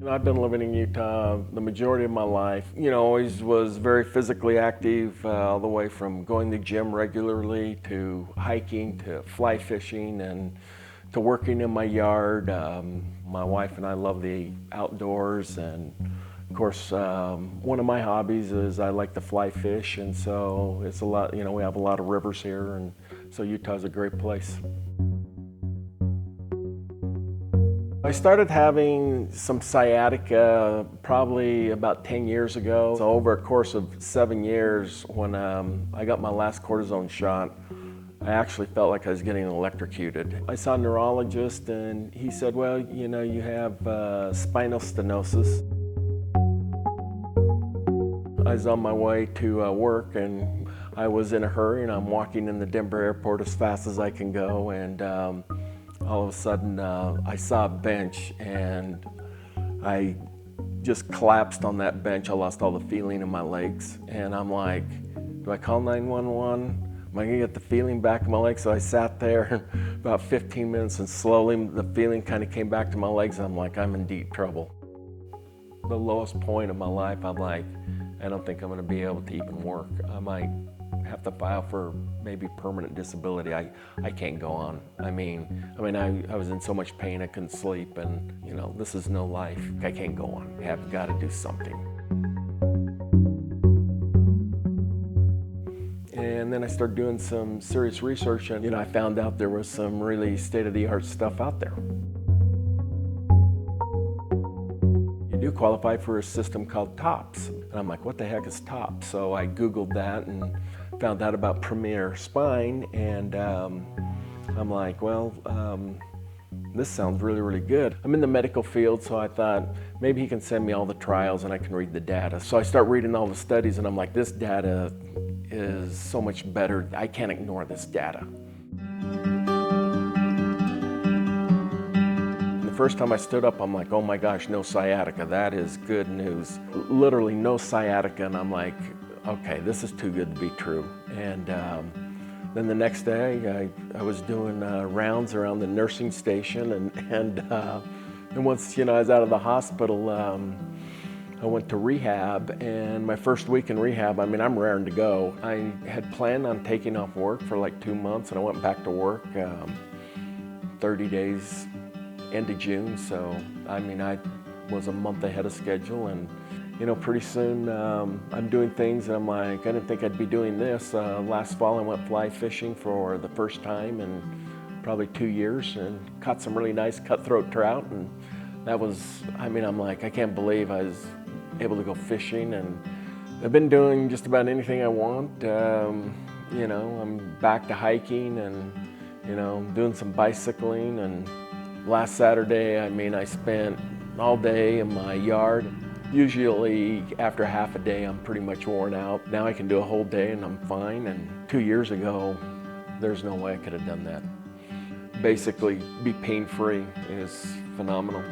I've been living in Utah the majority of my life. Always was very physically active, all the way from going to the gym regularly to hiking to fly fishing and to working in my yard. My wife and I love the outdoors, and of course, one of my hobbies is I like to fly fish, and so it's a lot, we have a lot of rivers here, and so Utah's a great place. I started having some sciatica probably about 10 years ago. So over a course of 7 years, when I got my last cortisone shot, I actually felt like I was getting electrocuted. I saw a neurologist and he said, well, you have spinal stenosis. I was on my way to work and I was in a hurry, and I'm walking in the Denver airport as fast as I can go, and all of a sudden I saw a bench and I just collapsed on that bench. I lost all the feeling in my legs, and I'm like, do I call 911? Am I gonna get the feeling back in my legs? So I sat there about 15 minutes, and slowly the feeling kind of came back to my legs, and I'm like, I'm in deep trouble. The lowest point of my life, I'm like, I don't think I'm gonna be able to even work. I might have to file for maybe permanent disability. I can't go on. I was in so much pain I couldn't sleep, and this is no life. I can't go on. I have got to do something. And then I started doing some serious research, and I found out there was some really state-of-the-art stuff out there. You do qualify for a system called TOPS. And I'm like, what the heck is TOPS? So I Googled that and found out about Premier Spine, and I'm like, well, this sounds really, really good. I'm in the medical field, so I thought maybe he can send me all the trials and I can read the data. So I start reading all the studies, and I'm like, this data is so much better. I can't ignore this data. The first time I stood up, I'm like, oh my gosh, no sciatica. That is good news. Literally no sciatica, and I'm like, okay, this is too good to be true. And then the next day, I was doing rounds around the nursing station, and once I was out of the hospital, I went to rehab. And my first week in rehab, I'm raring to go. I had planned on taking off work for like 2 months, and I went back to work 30 days end of June. So I was a month ahead of schedule, and pretty soon I'm doing things, and I'm like, I didn't think I'd be doing this. Last fall I went fly fishing for the first time in probably 2 years, and caught some really nice cutthroat trout, and that was, I'm like, I can't believe I was able to go fishing. And I've been doing just about anything I want. I'm back to hiking and doing some bicycling, and last Saturday, I spent all day in my yard. Usually after half a day, I'm pretty much worn out. Now I can do a whole day and I'm fine. And 2 years ago, there's no way I could have done that. Basically, be pain-free is phenomenal.